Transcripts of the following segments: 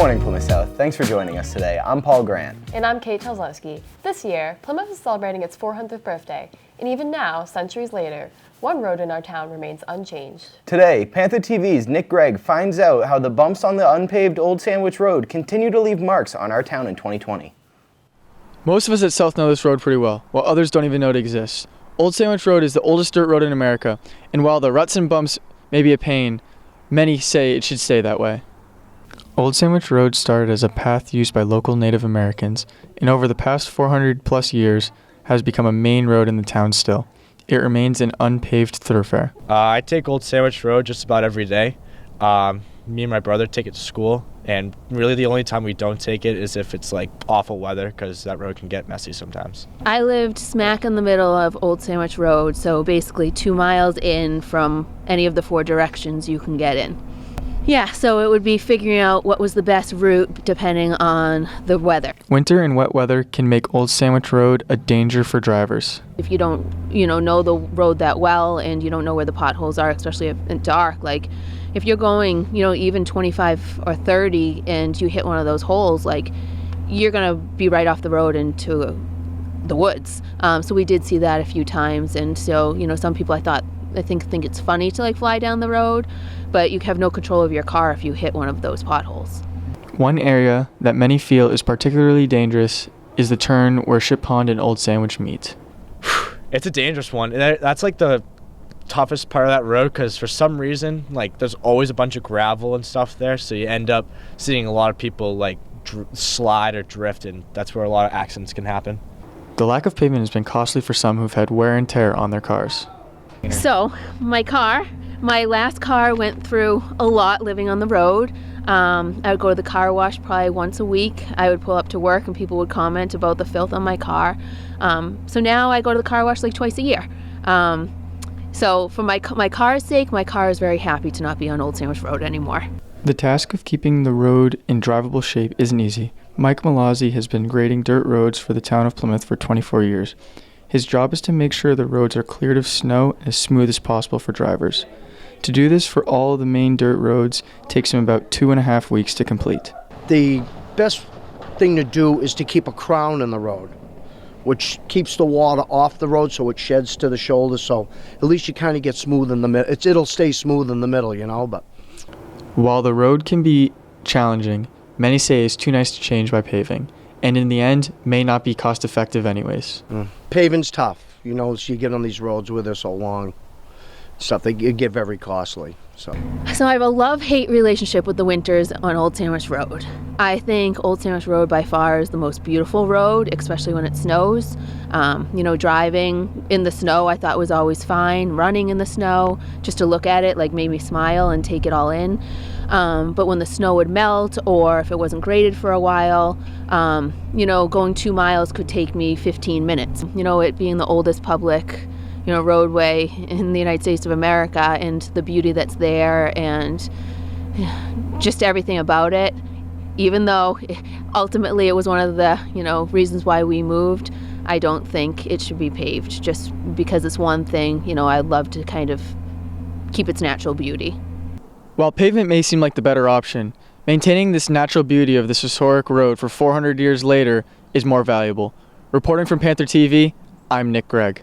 morning, Plymouth South. Thanks for joining us today. I'm Paul Grant. And I'm Kate Telzlowski. This year, Plymouth is celebrating its 400th birthday, and even now, centuries later, one road in our town remains unchanged. Today, Panther TV's Nick Gregg finds out how the bumps on the unpaved Old Sandwich Road continue to leave marks on our town in 2020. Most of us at South know this road pretty well, while others don't even know it exists. Old Sandwich Road is the oldest dirt road in America, and while the ruts and bumps may be a pain, many say it should stay that way. Old Sandwich Road started as a path used by local Native Americans, and over the past 400 plus years has become a main road in the town still. It remains an unpaved thoroughfare. I take Old Sandwich Road just about every day. Me and my brother take it to school, and really the only time we don't take it is if it's like awful weather, because that road can get messy sometimes. I lived smack in the middle of Old Sandwich Road, so basically 2 miles in from any of the 4 directions you can get in. Yeah, so it would be figuring out what was the best route depending on the weather. Winter and wet weather can make Old Sandwich Road a danger for drivers. If you don't, know the road that well and you don't know where the potholes are, especially if it's dark, like if you're going, even 25 or 30 and you hit one of those holes, like you're gonna be right off the road into the woods. So we did see that a few times, and so some people I think it's funny to like fly down the road, but you have no control of your car if you hit one of those potholes. One area that many feel is particularly dangerous is the turn where Ship Pond and Old Sandwich meet. It's a dangerous one. That's like the toughest part of that road, because for some reason, like there's always a bunch of gravel and stuff there, so you end up seeing a lot of people like slide or drift, and that's where a lot of accidents can happen. The lack of pavement has been costly for some who've had wear and tear on their cars. So my last car went through a lot living on the road. I would go to the car wash probably once a week. I would pull up to work and people would comment about the filth on my car. So now I go to the car wash like twice a year. So for my car's sake, my car is very happy to not be on Old Sandwich Road anymore. The task of keeping the road in drivable shape isn't easy. Mike Malazzi has been grading dirt roads for the town of Plymouth for 24 years. His job is to make sure the roads are cleared of snow and as smooth as possible for drivers. To do this for all of the main dirt roads takes him about 2.5 weeks to complete. The best thing to do is to keep a crown in the road, which keeps the water off the road so it sheds to the shoulder, so at least you kind of get smooth in the middle. It'll stay smooth in the middle, but... While the road can be challenging, many say it's too nice to change by paving, and in the end, may not be cost effective anyways. Paving's tough, as you get on these roads where they're so long. Stuff, they get very costly. So I have a love-hate relationship with the winters on Old Sandwich Road. I think Old Sandwich Road by far is the most beautiful road, especially when it snows. Driving in the snow I thought was always fine. Running in the snow, just to look at it, made me smile and take it all in. But when the snow would melt, or if it wasn't graded for a while, going 2 miles could take me 15 minutes. It being the oldest public roadway in the United States of America, and the beauty that's there, and just everything about it. Even though ultimately it was one of the reasons why we moved, I don't think it should be paved, just because it's one thing I'd love to kind of keep its natural beauty. While pavement may seem like the better option, maintaining this natural beauty of this historic road for 400 years later is more valuable. Reporting from Panther TV, I'm Nick Gregg.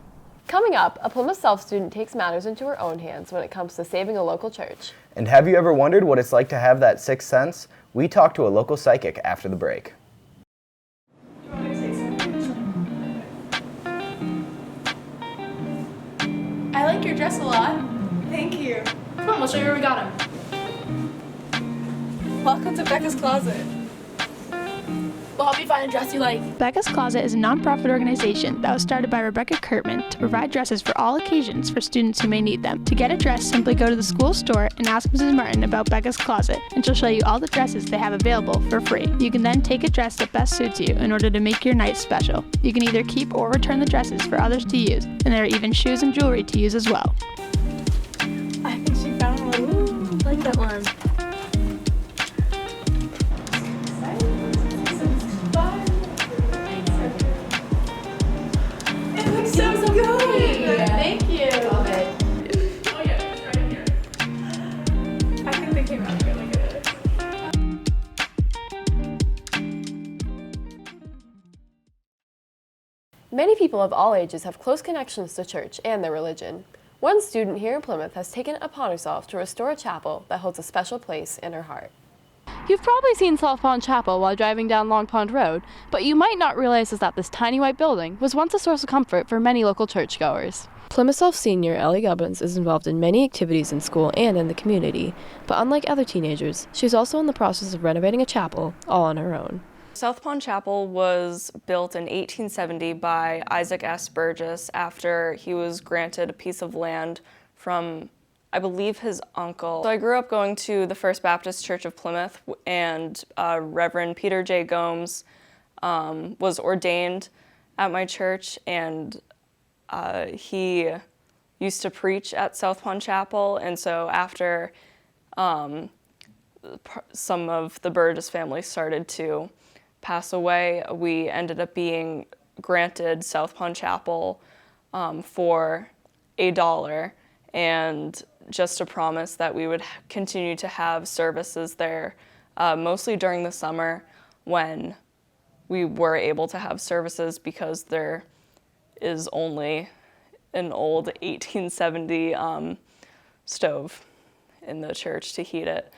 Coming up, a Plymouth South student takes matters into her own hands when it comes to saving a local church. And have you ever wondered what it's like to have that sixth sense? We talk to a local psychic after the break. I like your dress a lot. Thank you. Come on, we'll show you where we got them. Welcome to Becca's Closet. We'll help you find a dress you like. Becca's Closet is a nonprofit organization that was started by Rebecca Kurtman to provide dresses for all occasions for students who may need them. To get a dress, simply go to the school store and ask Mrs. Martin about Becca's Closet, and she'll show you all the dresses they have available for free. You can then take a dress that best suits you in order to make your night special. You can either keep or return the dresses for others to use, and there are even shoes and jewelry to use as well. I think she found one. Ooh, I like that one. Thank you. Love it. Oh yeah, it's right here. I think they came out really good. Many people of all ages have close connections to church and their religion. One student here in Plymouth has taken it upon herself to restore a chapel that holds a special place in her heart. You've probably seen South Pond Chapel while driving down Long Pond Road, but you might not realize that this tiny white building was once a source of comfort for many local churchgoers. Plymouth South senior Ellie Gubbins is involved in many activities in school and in the community, but unlike other teenagers, she's also in the process of renovating a chapel all on her own. South Pond Chapel was built in 1870 by Isaac S. Burgess after he was granted a piece of land from, I believe, his uncle. So I grew up going to the First Baptist Church of Plymouth, and Reverend Peter J. Gomes was ordained at my church, and he used to preach at South Pond Chapel. And so after some of the Burgess family started to pass away, we ended up being granted South Pond Chapel for $1, and just a promise that we would continue to have services there, mostly during the summer when we were able to have services, because there is only an old 1870 stove in the church to heat it.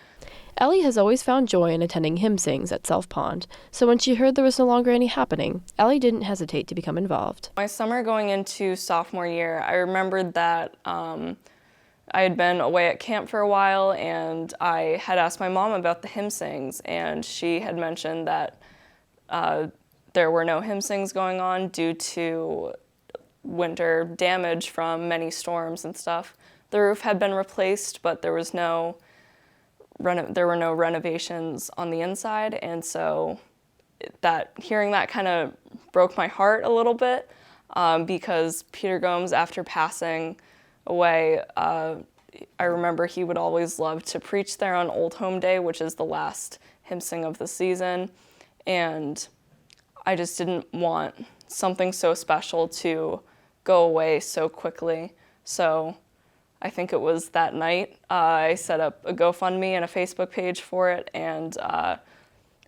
Ellie has always found joy in attending hymn sings at South Pond, so when she heard there was no longer any happening, Ellie didn't hesitate to become involved. My summer going into sophomore year, I remembered that I had been away at camp for a while, and I had asked my mom about the hymn sings, and she had mentioned that there were no hymn sings going on due to winter damage from many storms and stuff. The roof had been replaced, but there were no renovations on the inside, and so hearing that kind of broke my heart a little bit, because Peter Gomes, after passing away, I remember he would always love to preach there on Old Home Day, which is the last hymn sing of the season, and I just didn't want something so special to go away so quickly. So I think it was that night I set up a GoFundMe and a Facebook page for it, and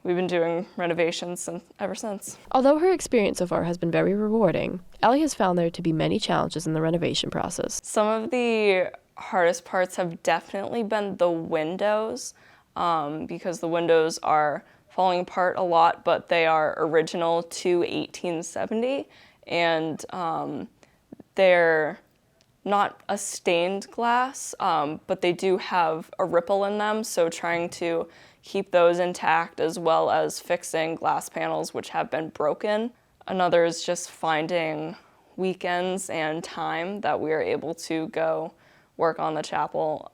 we've been doing renovations ever since. Although her experience so far has been very rewarding, Ellie has found there to be many challenges in the renovation process. Some of the hardest parts have definitely been the windows, because the windows are falling apart a lot, but they are original to 1870, and they're not a stained glass, but they do have a ripple in them, so trying to keep those intact as well as fixing glass panels which have been broken. Another is just finding weekends and time that we are able to go work on the chapel.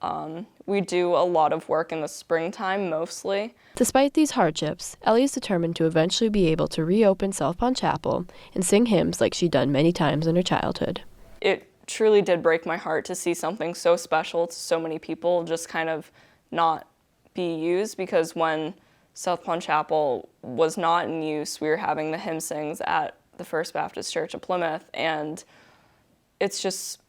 We do a lot of work in the springtime mostly. Despite these hardships, Ellie is determined to eventually be able to reopen South Pond Chapel and sing hymns like she'd done many times in her childhood. It truly did break my heart to see something so special to so many people just kind of not be used, because when South Pond Chapel was not in use, we were having the hymn sings at the First Baptist Church of Plymouth, and it's just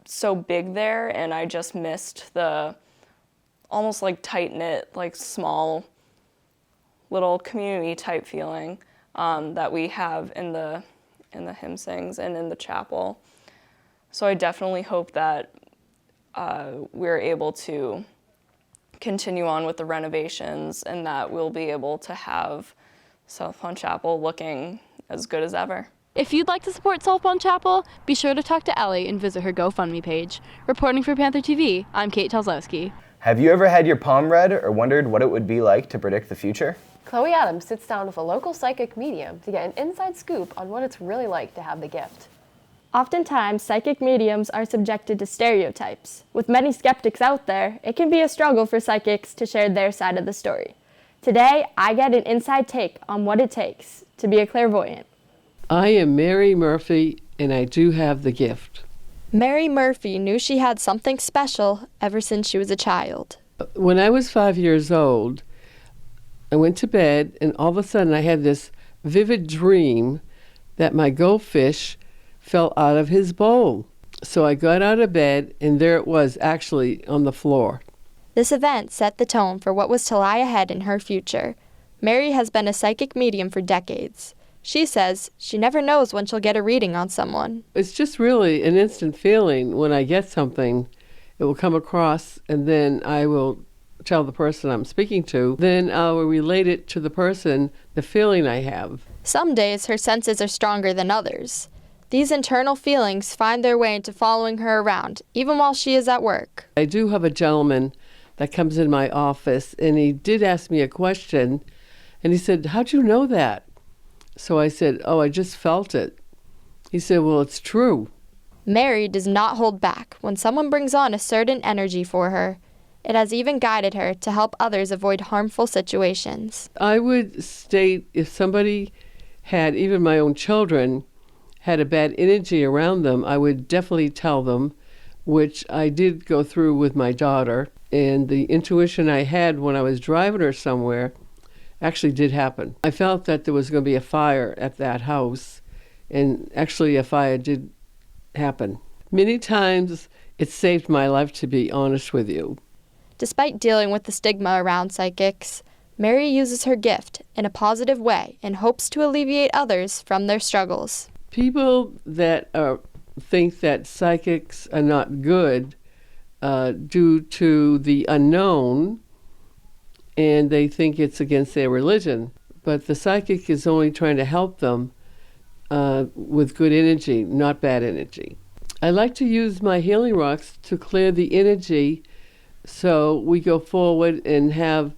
so big there, and I just missed the almost like tight-knit, like small little community type feeling that we have in the hymn sings and in the chapel. So I definitely hope that we're able to continue on with the renovations, and that we'll be able to have South Pond Chapel looking as good as ever. If you'd like to support South Pond Chapel, be sure to talk to Ellie and visit her GoFundMe page. Reporting for Panther TV, I'm Kate Telzowski. Have you ever had your palm read or wondered what it would be like to predict the future? Chloe Adams sits down with a local psychic medium to get an inside scoop on what it's really like to have the gift. Oftentimes, psychic mediums are subjected to stereotypes. With many skeptics out there, it can be a struggle for psychics to share their side of the story. Today, I get an inside take on what it takes to be a clairvoyant. I am Mary Murphy, and I do have the gift. Mary Murphy knew she had something special ever since she was a child. When I was 5 years old, I went to bed, and all of a sudden I had this vivid dream that my goldfish fell out of his bowl. So I got out of bed, and there it was, actually on the floor. This event set the tone for what was to lie ahead in her future. Mary has been a psychic medium for decades. She says she never knows when she'll get a reading on someone. It's just really an instant feeling when I get something. It will come across, and then I will tell the person I'm speaking to. Then I will relate it to the person, the feeling I have. Some days her senses are stronger than others. These internal feelings find their way into following her around, even while she is at work. I do have a gentleman that comes in my office, and he did ask me a question, and he said, "How'd you know that?" So I said, "Oh, I just felt it." He said, "Well, it's true." Mary does not hold back when someone brings on a certain energy for her. It has even guided her to help others avoid harmful situations. I would state if somebody had, even my own children, had a bad energy around them, I would definitely tell them, which I did go through with my daughter. And the intuition I had when I was driving her somewhere actually did happen. I felt that there was going to be a fire at that house, and actually a fire did happen. Many times it saved my life, to be honest with you. Despite dealing with the stigma around psychics, Mary uses her gift in a positive way and hopes to alleviate others from their struggles. People that think that psychics are not good due to the unknown, and they think it's against their religion. But the psychic is only trying to help them with good energy, not bad energy. I like to use my healing rocks to clear the energy so we go forward and have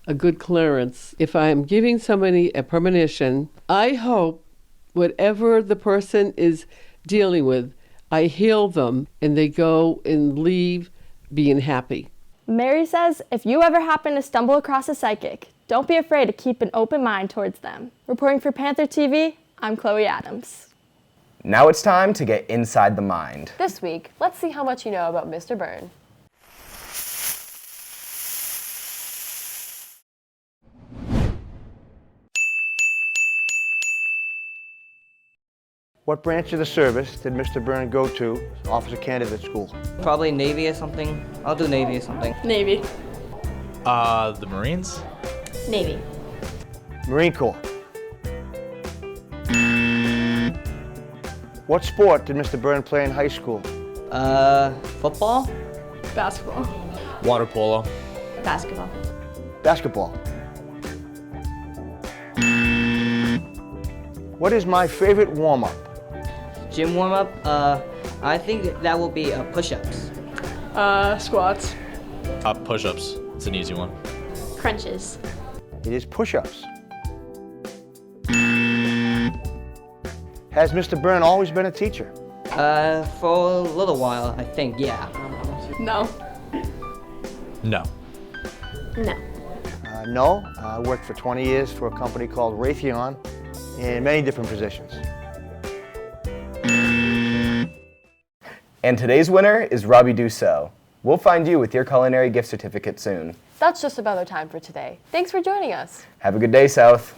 a good clearance. If I am giving somebody a premonition, I hope whatever the person is dealing with, I heal them and they go and leave being happy. Mary says if you ever happen to stumble across a psychic, don't be afraid to keep an open mind towards them. Reporting for Panther TV, I'm Chloe Adams. Now it's time to get inside the mind. This week, let's see how much you know about Mr. Byrne. What branch of the service did Mr. Byrne go to, officer candidate school? Probably Navy or something. I'll do Navy or something. Navy. The Marines? Navy. Marine Corps. What sport did Mr. Byrne play in high school? Football? Basketball. Water polo. Basketball. Basketball. What is my favorite warm-up? Gym warm-up? I think that will be push-ups. Squats. Push-ups. It's an easy one. Crunches. It is push-ups. Has Mr. Byrne always been a teacher? For a little while, I think, yeah. No. No. No. No. I worked for 20 years for a company called Raytheon in many different positions. And today's winner is Robbie Dussault. We'll find you with your culinary gift certificate soon. That's just about our time for today. Thanks for joining us. Have a good day, South.